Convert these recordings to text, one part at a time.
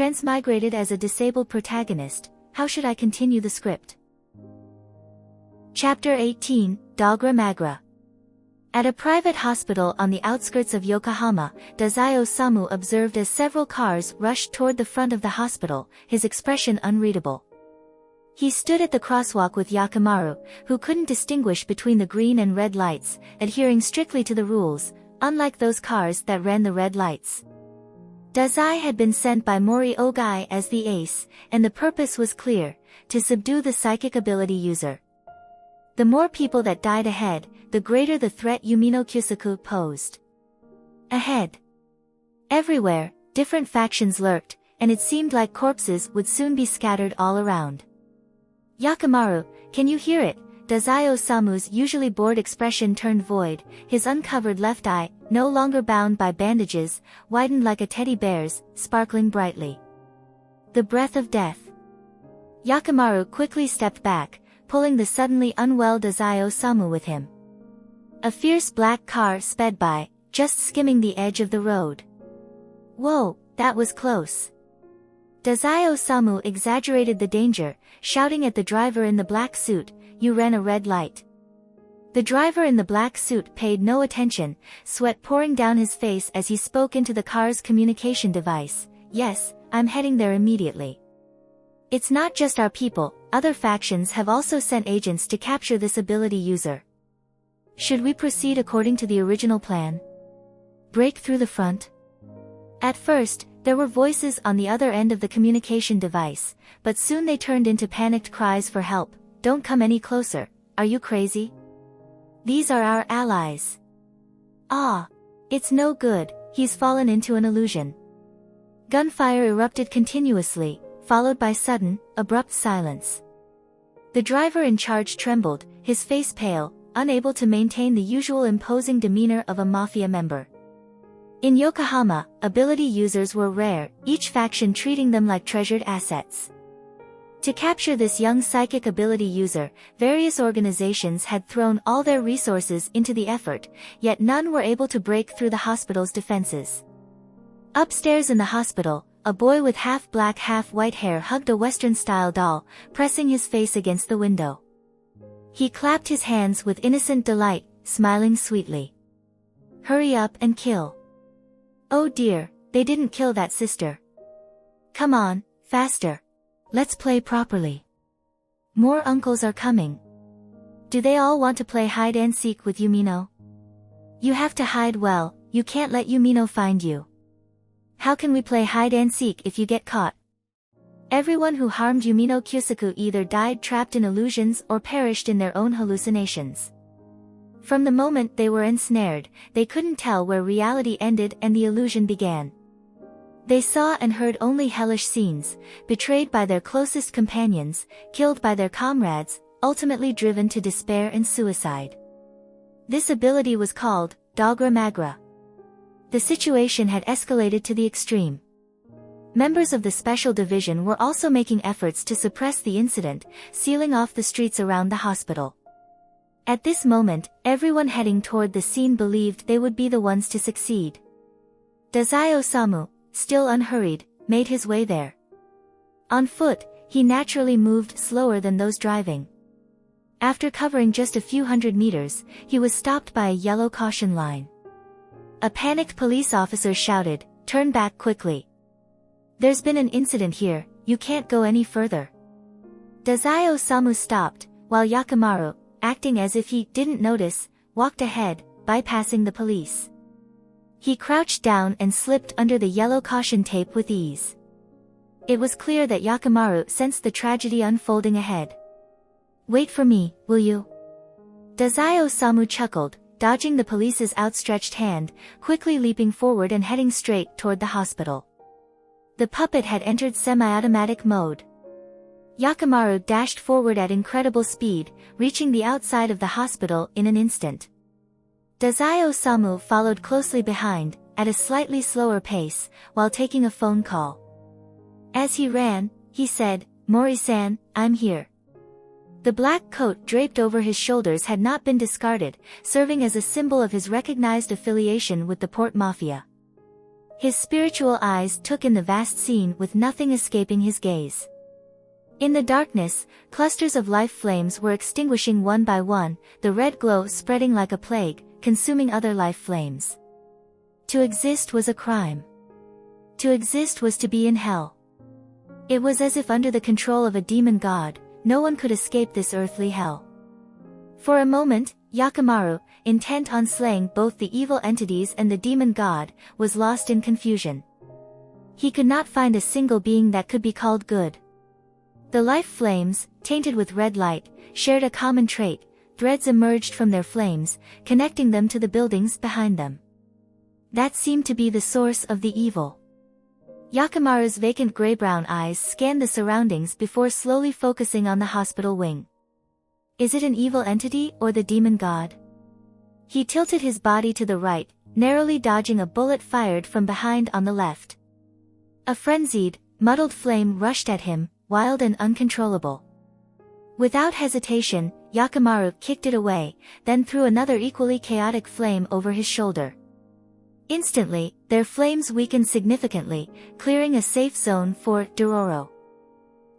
Transmigrated as a disabled protagonist, how should I continue the script? Chapter 18, Dogra Magra. At a private hospital on the outskirts of Yokohama, Tezuka Osamu observed as several cars rushed toward the front of the hospital, his expression unreadable. He stood at the crosswalk with Yakimaru, who couldn't distinguish between the green and red lights, adhering strictly to the rules, unlike those cars that ran the red lights. Dazai had been sent by Mori Ogai as the ace, and the purpose was clear, to subdue the psychic ability user. The more people that died ahead, the greater the threat Yumino Kyusaku posed. Ahead. Everywhere, different factions lurked, and it seemed like corpses would soon be scattered all around. Yakimaru, can you hear it? Tezuka Osamu's usually bored expression turned void, his uncovered left eye, no longer bound by bandages, widened like a teddy bear's, sparkling brightly. The breath of death. Yakimaru quickly stepped back, pulling the suddenly unwell Tezuka Osamu with him. A fierce black car sped by, just skimming the edge of the road. Whoa, that was close. Tezuka Osamu exaggerated the danger, shouting at the driver in the black suit, "You ran a red light." The driver in the black suit paid no attention, sweat pouring down his face as he spoke into the car's communication device. "Yes, I'm heading there immediately. It's not just our people, other factions have also sent agents to capture this ability user. Should we proceed according to the original plan? Break through the front?" At first, there were voices on the other end of the communication device, but soon they turned into panicked cries for help. "Don't come any closer, are you crazy? These are our allies." "Ah! It's no good, he's fallen into an illusion." Gunfire erupted continuously, followed by sudden, abrupt silence. The driver in charge trembled, his face pale, unable to maintain the usual imposing demeanor of a mafia member. In Yokohama, ability users were rare, each faction treating them like treasured assets. To capture this young psychic ability user, various organizations had thrown all their resources into the effort, yet none were able to break through the hospital's defenses. Upstairs in the hospital, a boy with half-black half-white hair hugged a Western-style doll, pressing his face against the window. He clapped his hands with innocent delight, smiling sweetly. "Hurry up and kill." "Oh dear, they didn't kill that sister. Come on, faster. Let's play properly. More uncles are coming. Do they all want to play hide-and-seek with Yumino? You have to hide well, you can't let Yumino find you. How can we play hide-and-seek if you get caught?" Everyone who harmed Yumino Kyusaku either died trapped in illusions or perished in their own hallucinations. From the moment they were ensnared, they couldn't tell where reality ended and the illusion began. They saw and heard only hellish scenes, betrayed by their closest companions, killed by their comrades, ultimately driven to despair and suicide. This ability was called Dogra Magra. The situation had escalated to the extreme. Members of the Special Division were also making efforts to suppress the incident, sealing off the streets around the hospital. At this moment, everyone heading toward the scene believed they would be the ones to succeed. Tezuka Osamu, still unhurried, made his way there. On foot, he naturally moved slower than those driving. After covering just a few hundred meters, he was stopped by a yellow caution line. A panicked police officer shouted, "Turn back quickly. There's been an incident here, you can't go any further." Tezuka Osamu stopped, while Yakimaru, acting as if he didn't notice, walked ahead, bypassing the police. He crouched down and slipped under the yellow caution tape with ease. It was clear that Yakimaru sensed the tragedy unfolding ahead. "Wait for me, will you?" Tezuka Osamu chuckled, dodging the police's outstretched hand, quickly leaping forward and heading straight toward the hospital. The puppet had entered semi-automatic mode. Yakimaru dashed forward at incredible speed, reaching the outside of the hospital in an instant. Tezuka Osamu followed closely behind, at a slightly slower pace, while taking a phone call. As he ran, he said, "Mori-san, I'm here." The black coat draped over his shoulders had not been discarded, serving as a symbol of his recognized affiliation with the Port Mafia. His spiritual eyes took in the vast scene with nothing escaping his gaze. In the darkness, clusters of life flames were extinguishing one by one, the red glow spreading like a plague, consuming other life flames. To exist was a crime. To exist was to be in hell. It was as if under the control of a demon god, no one could escape this earthly hell. For a moment, Yakimaru, intent on slaying both the evil entities and the demon god, was lost in confusion. He could not find a single being that could be called good. The life flames, tainted with red light, shared a common trait. Threads emerged from their flames, connecting them to the buildings behind them. That seemed to be the source of the evil. Yakimaru's vacant gray-brown eyes scanned the surroundings before slowly focusing on the hospital wing. Is it an evil entity or the demon god? He tilted his body to the right, narrowly dodging a bullet fired from behind on the left. A frenzied, muddled flame rushed at him, wild and uncontrollable. Without hesitation, Yakimaru kicked it away, then threw another equally chaotic flame over his shoulder. Instantly, their flames weakened significantly, clearing a safe zone for Dororo.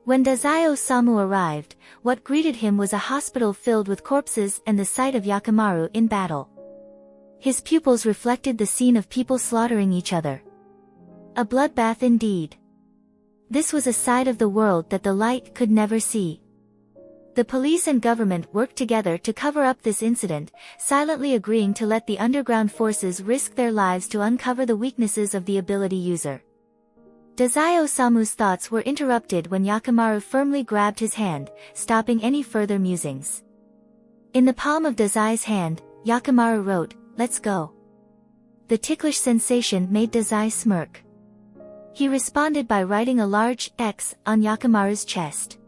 When Tezuka Osamu arrived, what greeted him was a hospital filled with corpses and the sight of Yakimaru in battle. His pupils reflected the scene of people slaughtering each other. A bloodbath indeed. This was a side of the world that the light could never see. The police and government worked together to cover up this incident, silently agreeing to let the underground forces risk their lives to uncover the weaknesses of the ability user. Tezuka Osamu's thoughts were interrupted when Yakimaru firmly grabbed his hand, stopping any further musings. In the palm of Tezuka's hand, Yakimaru wrote, "Let's go." The ticklish sensation made Tezuka smirk. He responded by writing a large X on Yakimaru's chest.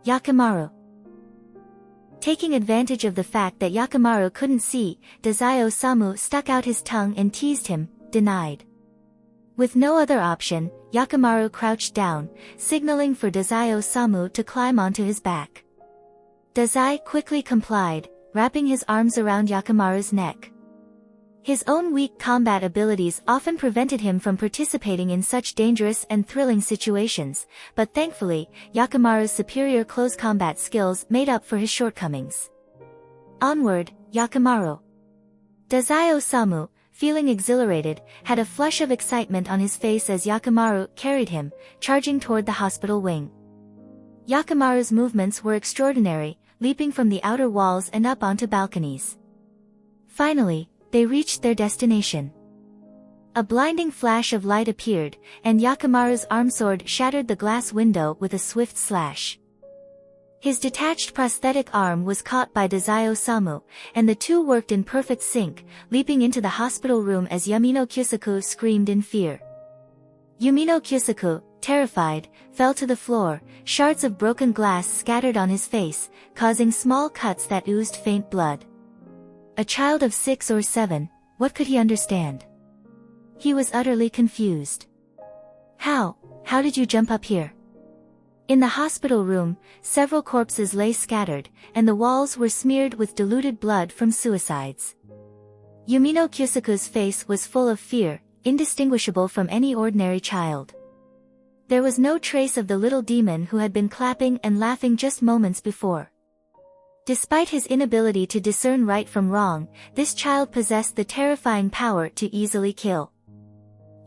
Yakimaru. Taking advantage of the fact that Yakimaru couldn't see, Tezuka Osamu stuck out his tongue and teased him, denied. With no other option, Yakimaru crouched down, signaling for Tezuka Osamu to climb onto his back. Tezuka quickly complied, wrapping his arms around Yakimaru's neck. His own weak combat abilities often prevented him from participating in such dangerous and thrilling situations, but thankfully, Yakimaru's superior close combat skills made up for his shortcomings. Onward, Yakimaru. Tezuka Osamu, feeling exhilarated, had a flush of excitement on his face as Yakimaru carried him, charging toward the hospital wing. Yakimaru's movements were extraordinary, leaping from the outer walls and up onto balconies. Finally, they reached their destination. A blinding flash of light appeared, and Yakimaru's arm sword shattered the glass window with a swift slash. His detached prosthetic arm was caught by Tezuka Osamu, and the two worked in perfect sync, leaping into the hospital room as Yumino Kyusaku screamed in fear. Yumino Kyusaku, terrified, fell to the floor, shards of broken glass scattered on his face, causing small cuts that oozed faint blood. A child of 6 or 7, what could he understand? He was utterly confused. How did you jump up here? In the hospital room, several corpses lay scattered, and the walls were smeared with diluted blood from suicides. Yumino Kyusaku's face was full of fear, indistinguishable from any ordinary child. There was no trace of the little demon who had been clapping and laughing just moments before. Despite his inability to discern right from wrong, this child possessed the terrifying power to easily kill.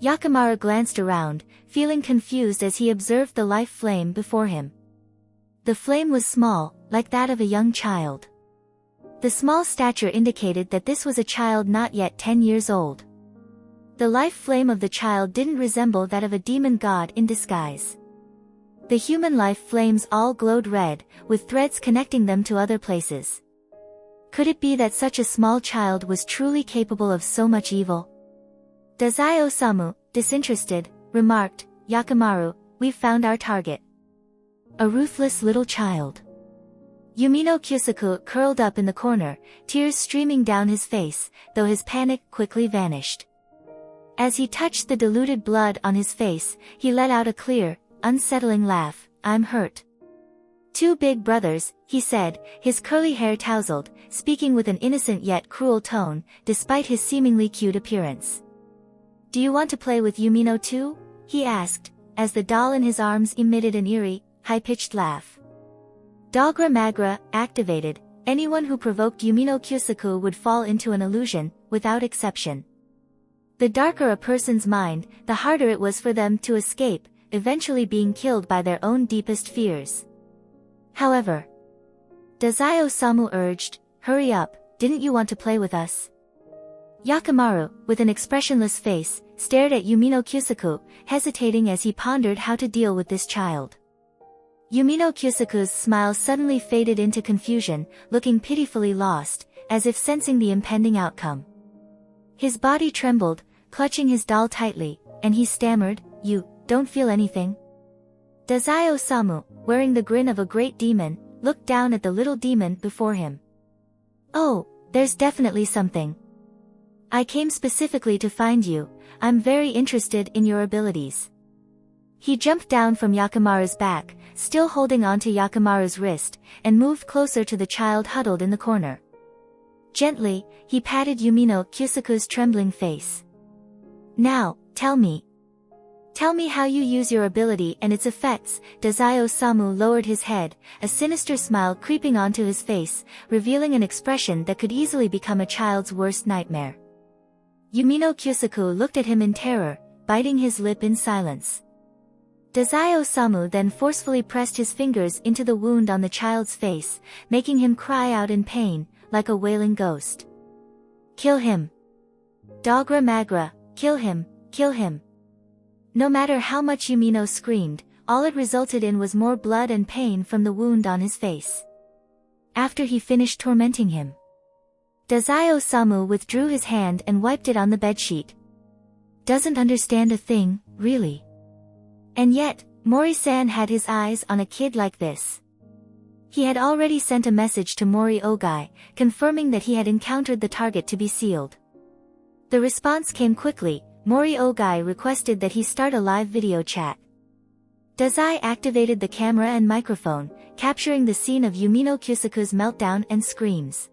Yakimaru glanced around, feeling confused as he observed the life flame before him. The flame was small, like that of a young child. The small stature indicated that this was a child not yet 10 years old. The life flame of the child didn't resemble that of a demon god in disguise. The human life flames all glowed red, with threads connecting them to other places. Could it be that such a small child was truly capable of so much evil? Tezuka Osamu, disinterested, remarked, "Yakimaru, we've found our target." A ruthless little child. Yumino Kyusaku curled up in the corner, tears streaming down his face, though his panic quickly vanished. As he touched the diluted blood on his face, he let out a clear, unsettling laugh. "I'm hurt." "Two big brothers," he said, his curly hair tousled, speaking with an innocent yet cruel tone, despite his seemingly cute appearance. Do you want to play with Yumino too? He asked, as the doll in his arms emitted an eerie, high-pitched laugh. Dogra Magra, activated. Anyone who provoked Yumino Kyusaku would fall into an illusion, without exception. The darker a person's mind, the harder it was for them to escape, eventually being killed by their own deepest fears. However, Tezuka Osamu urged, hurry up, didn't you want to play with us? Yakimaru, with an expressionless face, stared at Yumino Kyusaku, hesitating as he pondered how to deal with this child. Yumino Kyusaku's smile suddenly faded into confusion, looking pitifully lost, as if sensing the impending outcome. His body trembled, clutching his doll tightly, and he stammered, "You don't feel anything?" Tezuka Osamu, wearing the grin of a great demon, looked down at the little demon before him. "Oh, there's definitely something. I came specifically to find you. I'm very interested in your abilities." He jumped down from Yakimaru's back, still holding onto Yakimaru's wrist, and moved closer to the child huddled in the corner. Gently, he patted Yumino Kyusaku's trembling face. "Now, tell me. Tell me how you use your ability and its effects." Tezuka Osamu lowered his head, a sinister smile creeping onto his face, revealing an expression that could easily become a child's worst nightmare. Yumino Kyusaku looked at him in terror, biting his lip in silence. Tezuka Osamu then forcefully pressed his fingers into the wound on the child's face, making him cry out in pain, like a wailing ghost. "Kill him! Dogra Magra, kill him, kill him!" No matter how much Yumino screamed, all it resulted in was more blood and pain from the wound on his face. After he finished tormenting him, Tezuka Osamu withdrew his hand and wiped it on the bedsheet. "Doesn't understand a thing, really." And yet, Mori-san had his eyes on a kid like this. He had already sent a message to Mori Ogai, confirming that he had encountered the target to be sealed. The response came quickly. Mori Ogai requested that he start a live video chat. Tezuka activated the camera and microphone, capturing the scene of Yumino Kyusaku's meltdown and screams.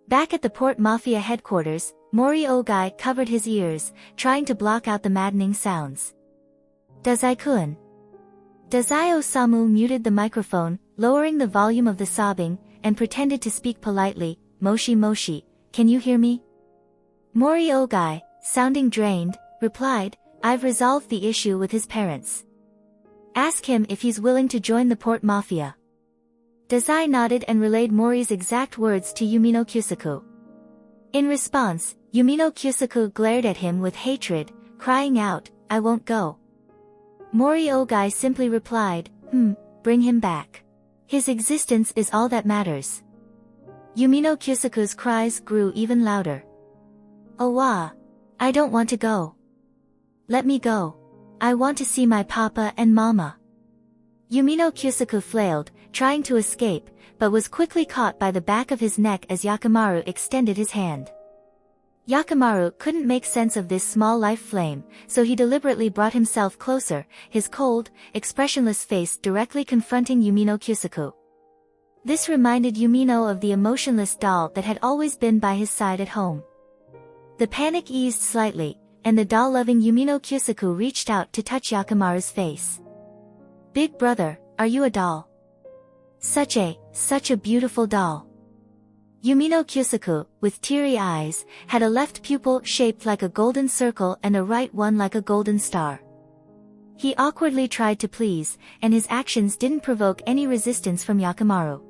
Back at the Port Mafia headquarters, Mori Ogai covered his ears, trying to block out the maddening sounds. "Tezuka-kun." Tezuka Osamu muted the microphone, lowering the volume of the sobbing, and pretended to speak politely, "Moshi Moshi, can you hear me?" Mori Ogai, sounding drained, replied, "I've resolved the issue with his parents. Ask him if he's willing to join the Port Mafia." Tezuka nodded and relayed Mori's exact words to Yumino Kyusaku. In response, Yumino Kyusaku glared at him with hatred, crying out, "I won't go." Mori Ogai simply replied, "Bring him back. His existence is all that matters." Yumino Kyusaku's cries grew even louder. "Owa! I don't want to go. Let me go. I want to see my papa and mama." Yumino Kyusaku flailed, trying to escape, but was quickly caught by the back of his neck as Yakimaru extended his hand. Yakimaru couldn't make sense of this small life flame, so he deliberately brought himself closer, his cold, expressionless face directly confronting Yumino Kyusaku. This reminded Yumino of the emotionless doll that had always been by his side at home. The panic eased slightly, and the doll-loving Yumino Kyusaku reached out to touch Yakimaru's face. "Big brother, are you a doll? Such a beautiful doll." Yumino Kyusaku, with teary eyes, had a left pupil shaped like a golden circle and a right one like a golden star. He awkwardly tried to please, and his actions didn't provoke any resistance from Yakimaru.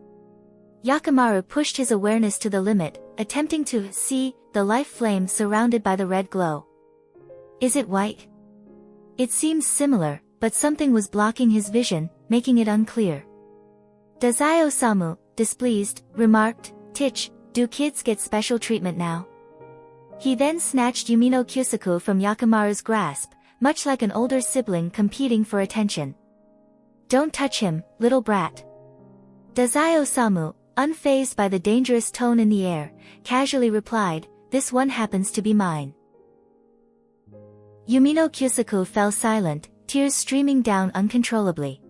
Yakimaru pushed his awareness to the limit, attempting to see the life flame surrounded by the red glow. "Is it white?" It seems similar, but something was blocking his vision, making it unclear. Tezuka Osamu, displeased, remarked, "Tich, do kids get special treatment now?" He then snatched Yumino Kyusaku from Yakimaru's grasp, much like an older sibling competing for attention. "Don't touch him, little brat." Tezuka Osamu, unfazed by the dangerous tone in the air, casually replied, "This one happens to be mine." Yumino Kyusaku fell silent, tears streaming down uncontrollably.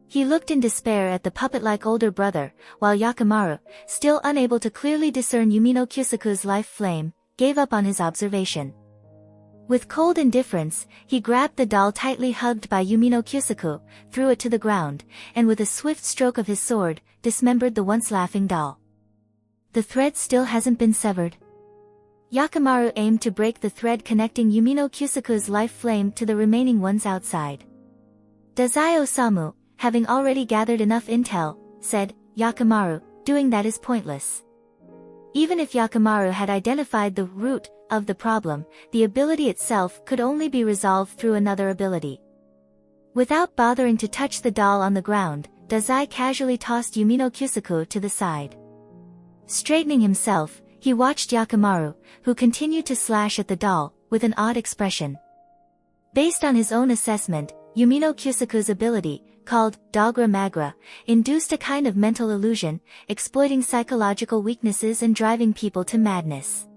He looked in despair at the puppet-like older brother, while Yakimaru, still unable to clearly discern Yumino Kyusaku's life flame, gave up on his observation. With cold indifference, he grabbed the doll tightly hugged by Yumino Kyusaku, threw it to the ground, and with a swift stroke of his sword, dismembered the once laughing doll. The thread still hasn't been severed. Yakimaru aimed to break the thread connecting Yumino Kyusaku's life flame to the remaining ones outside. Tezuka Osamu, having already gathered enough intel, said, "Yakimaru, doing that is pointless." Even if Yakimaru had identified the root of the problem, the ability itself could only be resolved through another ability. Without bothering to touch the doll on the ground, Dazai casually tossed Yumino Kyusaku to the side. Straightening himself, he watched Yakimaru, who continued to slash at the doll, with an odd expression. Based on his own assessment, Yumino Kyusaku's ability, called Dogra Magra, induced a kind of mental illusion, exploiting psychological weaknesses and driving people to madness.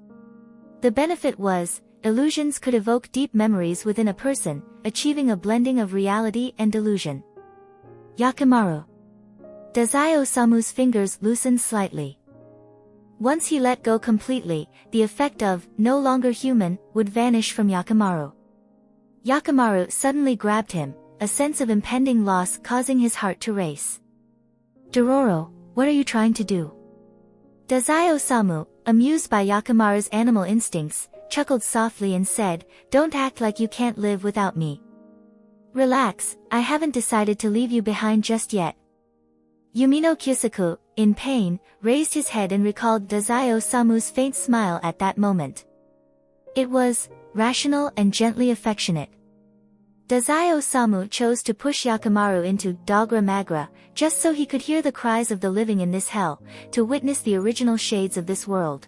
The benefit was, illusions could evoke deep memories within a person, achieving a blending of reality and delusion. Yakimaru. Tezuka Osamu's fingers loosened slightly. Once he let go completely, the effect of, no longer human, would vanish from Yakimaru. Yakimaru suddenly grabbed him, a sense of impending loss causing his heart to race. "Dororo, what are you trying to do?" Tezuka Osamu, amused by Yakimaru's animal instincts, chuckled softly and said, "Don't act like you can't live without me. Relax, I haven't decided to leave you behind just yet." Yumino Kyusaku, in pain, raised his head and recalled Tezuka Osamu's faint smile at that moment. It was rational and gently affectionate. Tezuka Osamu chose to push Yakimaru into Dogra Magra, just so he could hear the cries of the living in this hell, to witness the original shades of this world.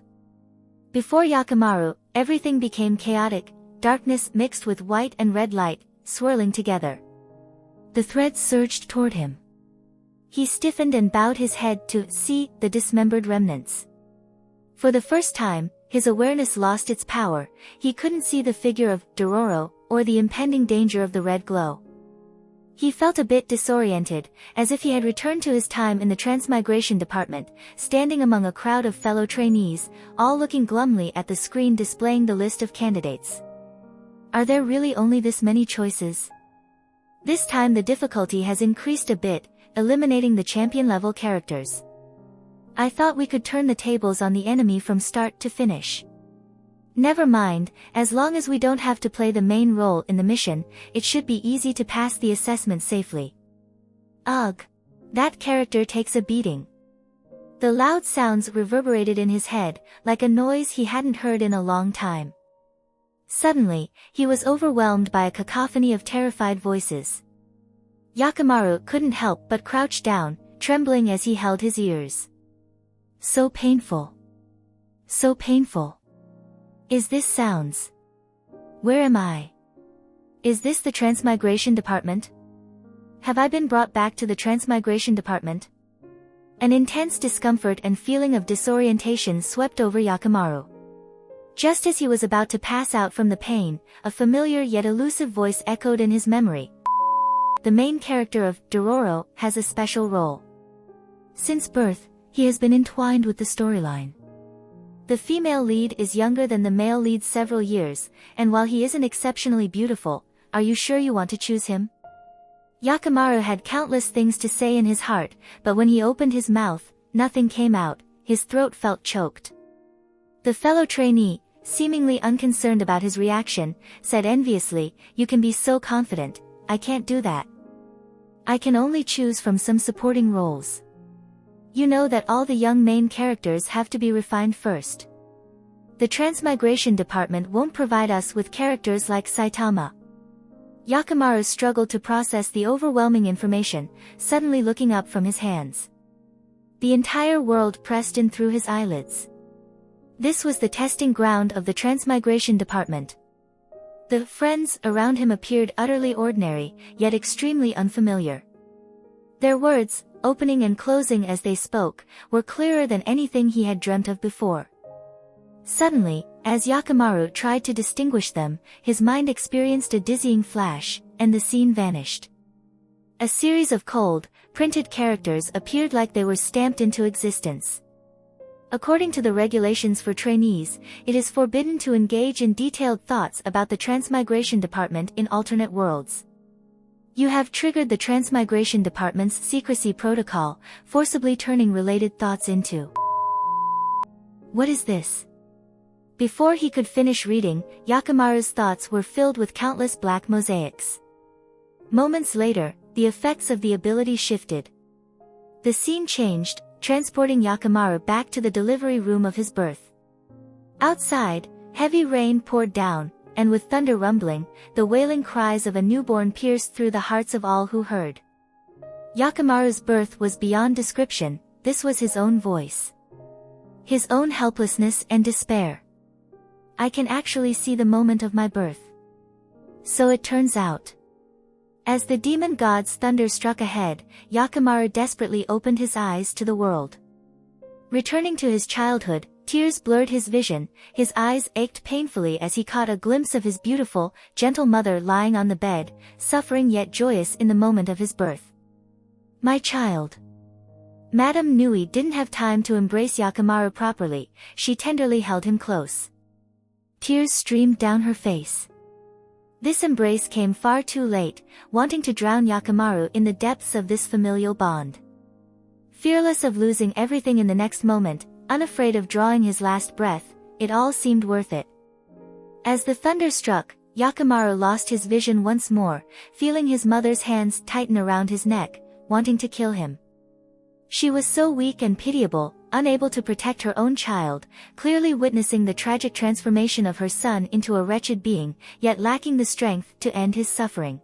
Before Yakimaru, everything became chaotic, darkness mixed with white and red light, swirling together. The threads surged toward him. He stiffened and bowed his head to see the dismembered remnants. For the first time, his awareness lost its power. He couldn't see the figure of Dororo, or the impending danger of the red glow. He felt a bit disoriented, as if he had returned to his time in the Transmigration department, standing among a crowd of fellow trainees, all looking glumly at the screen displaying the list of candidates. Are there really only this many choices? This time the difficulty has increased a bit, eliminating the champion-level characters. I thought we could turn the tables on the enemy from start to finish. Never mind, as long as we don't have to play the main role in the mission, it should be easy to pass the assessment safely. Ugh! That character takes a beating. The loud sounds reverberated in his head, like a noise he hadn't heard in a long time. Suddenly, he was overwhelmed by a cacophony of terrified voices. Yakimaru couldn't help but crouch down, trembling as he held his ears. So painful. So painful. Is this sounds? Where am I? Is this the Transmigration department? Have I been brought back to the Transmigration department? An intense discomfort and feeling of disorientation swept over Yakimaru. Just as he was about to pass out from the pain, a familiar yet elusive voice echoed in his memory. The main character of Dororo has a special role. Since birth, he has been entwined with the storyline. The female lead is younger than the male lead several years, and while he isn't exceptionally beautiful, are you sure you want to choose him? Yakimaru had countless things to say in his heart, but when he opened his mouth, nothing came out, his throat felt choked. The fellow trainee, seemingly unconcerned about his reaction, said enviously, "You can be so confident, I can't do that. I can only choose from some supporting roles. You know that all the young main characters have to be refined first. The Transmigration department won't provide us with characters like Saitama." Yakimaru struggled to process the overwhelming information, suddenly looking up from his hands. The entire world pressed in through his eyelids. This was the testing ground of the Transmigration department. The friends around him appeared utterly ordinary, yet extremely unfamiliar. Their words, opening and closing as they spoke, were clearer than anything he had dreamt of before. Suddenly, as Yakimaru tried to distinguish them, his mind experienced a dizzying flash, and the scene vanished. A series of cold, printed characters appeared like they were stamped into existence. According to the regulations for trainees, it is forbidden to engage in detailed thoughts about the Transmigration Department in alternate worlds. You have triggered the Transmigration Department's secrecy protocol, forcibly turning related thoughts into... What is this? Before he could finish reading, Yakimaru's thoughts were filled with countless black mosaics. Moments later, the effects of the ability shifted. The scene changed, transporting Yakimaru back to the delivery room of his birth. Outside, heavy rain poured down, and with thunder rumbling, the wailing cries of a newborn pierced through the hearts of all who heard. Yakimaru's birth was beyond description. This was his own voice. His own helplessness and despair. I can actually see the moment of my birth. So it turns out. As the demon god's thunder struck ahead, Yakimaru desperately opened his eyes to the world. Returning to his childhood, tears blurred his vision, his eyes ached painfully as he caught a glimpse of his beautiful, gentle mother lying on the bed, suffering yet joyous in the moment of his birth. My child. Madame Nui didn't have time to embrace Yakimaru properly, she tenderly held him close. Tears streamed down her face. This embrace came far too late, wanting to drown Yakimaru in the depths of this familial bond. Fearless of losing everything in the next moment, unafraid of drawing his last breath, it all seemed worth it. As the thunder struck, Yakimaru lost his vision once more, feeling his mother's hands tighten around his neck, wanting to kill him. She was so weak and pitiable, unable to protect her own child, clearly witnessing the tragic transformation of her son into a wretched being, yet lacking the strength to end his suffering.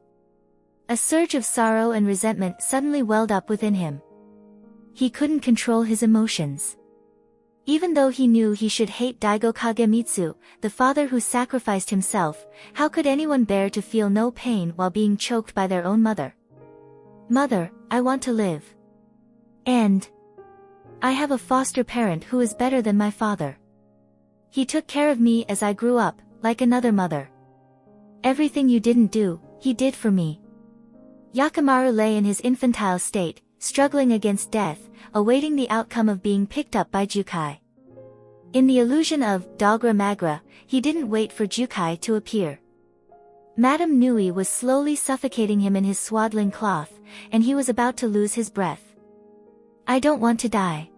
A surge of sorrow and resentment suddenly welled up within him. He couldn't control his emotions. Even though he knew he should hate Daigo Kagemitsu, the father who sacrificed himself, how could anyone bear to feel no pain while being choked by their own mother? Mother, I want to live. And I have a foster parent who is better than my father. He took care of me as I grew up, like another mother. Everything you didn't do, he did for me. Yakimaru lay in his infantile state, struggling against death, awaiting the outcome of being picked up by Jukai. In the illusion of Dogra Magra, he didn't wait for Jukai to appear. Madame Nui was slowly suffocating him in his swaddling cloth, and he was about to lose his breath. I don't want to die.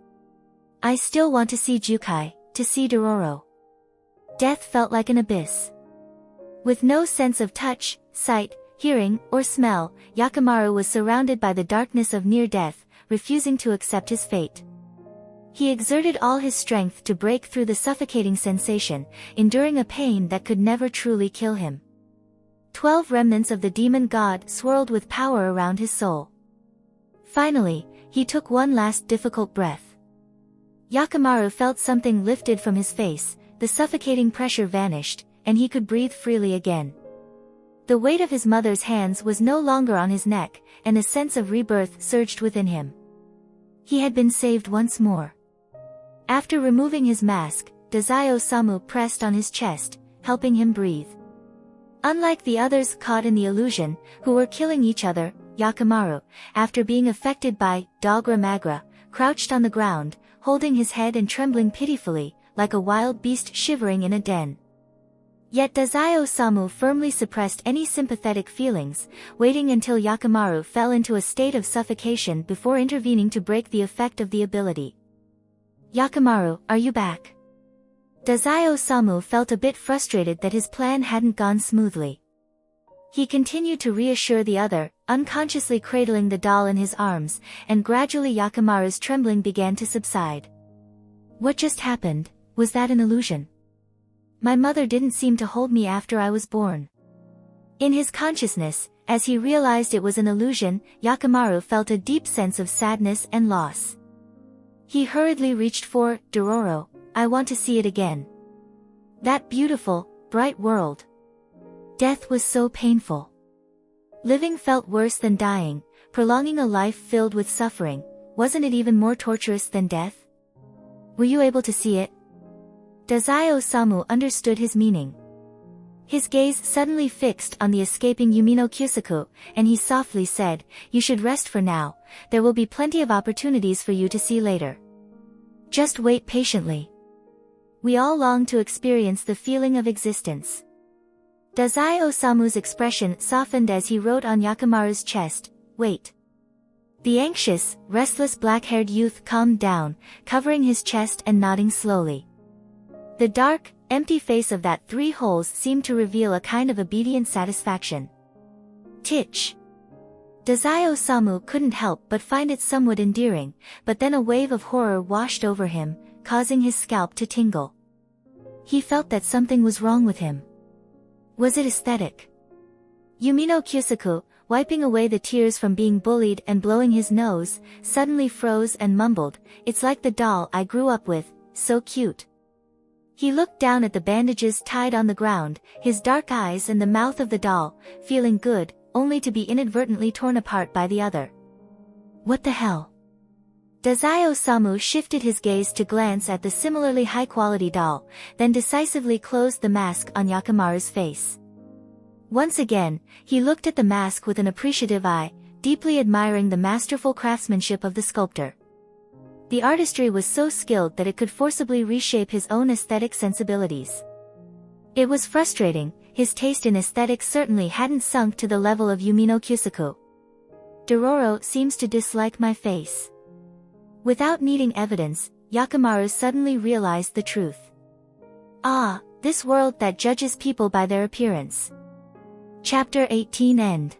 I still want to see Jukai, to see Dororo. Death felt like an abyss. With no sense of touch, sight, hearing, or smell, Yakimaru was surrounded by the darkness of near death, refusing to accept his fate. He exerted all his strength to break through the suffocating sensation, enduring a pain that could never truly kill him. 12 remnants of the demon god swirled with power around his soul. Finally, he took one last difficult breath. Yakimaru felt something lifted from his face, the suffocating pressure vanished, and he could breathe freely again. The weight of his mother's hands was no longer on his neck, and a sense of rebirth surged within him. He had been saved once more. After removing his mask, Tezuka Osamu pressed on his chest, helping him breathe. Unlike the others caught in the illusion, who were killing each other, Yakimaru, after being affected by Dogra Magra, crouched on the ground, holding his head and trembling pitifully, like a wild beast shivering in a den. Yet Tezuka Osamu firmly suppressed any sympathetic feelings, waiting until Yakimaru fell into a state of suffocation before intervening to break the effect of the ability. Yakimaru, are you back? Tezuka Osamu felt a bit frustrated that his plan hadn't gone smoothly. He continued to reassure the other, unconsciously cradling the doll in his arms, and gradually Yakimaru's trembling began to subside. What just happened? Was that an illusion? My mother didn't seem to hold me after I was born. In his consciousness, as he realized it was an illusion, Yakimaru felt a deep sense of sadness and loss. He hurriedly reached for Dororo. I want to see it again. That beautiful, bright world. Death was so painful. Living felt worse than dying, prolonging a life filled with suffering. Wasn't it even more torturous than death? Were you able to see it? Tezuka Osamu understood his meaning. His gaze suddenly fixed on the escaping Yumino Kyusaku, and he softly said, You should rest for now, there will be plenty of opportunities for you to see later. Just wait patiently. We all long to experience the feeling of existence. Tezuka Osamu's expression softened as he wrote on Yakimaru's chest, "Wait." The anxious, restless black-haired youth calmed down, covering his chest and nodding slowly. The dark, empty face of that 3 holes seemed to reveal a kind of obedient satisfaction. Titch. Tezuka Osamu couldn't help but find it somewhat endearing, but then a wave of horror washed over him, causing his scalp to tingle. He felt that something was wrong with him. Was it aesthetic? Yumino Kyusaku, wiping away the tears from being bullied and blowing his nose, suddenly froze and mumbled, "It's like the doll I grew up with, so cute." He looked down at the bandages tied on the ground, his dark eyes and the mouth of the doll, feeling good, only to be inadvertently torn apart by the other. What the hell? Tezuka Osamu shifted his gaze to glance at the similarly high-quality doll, then decisively closed the mask on Yakimaru's face. Once again, he looked at the mask with an appreciative eye, deeply admiring the masterful craftsmanship of the sculptor. The artistry was so skilled that it could forcibly reshape his own aesthetic sensibilities. It was frustrating, his taste in aesthetics certainly hadn't sunk to the level of Yumino Kyusaku. Dororo seems to dislike my face. Without needing evidence, Yakimaru suddenly realized the truth. Ah, this world that judges people by their appearance. Chapter 18 End.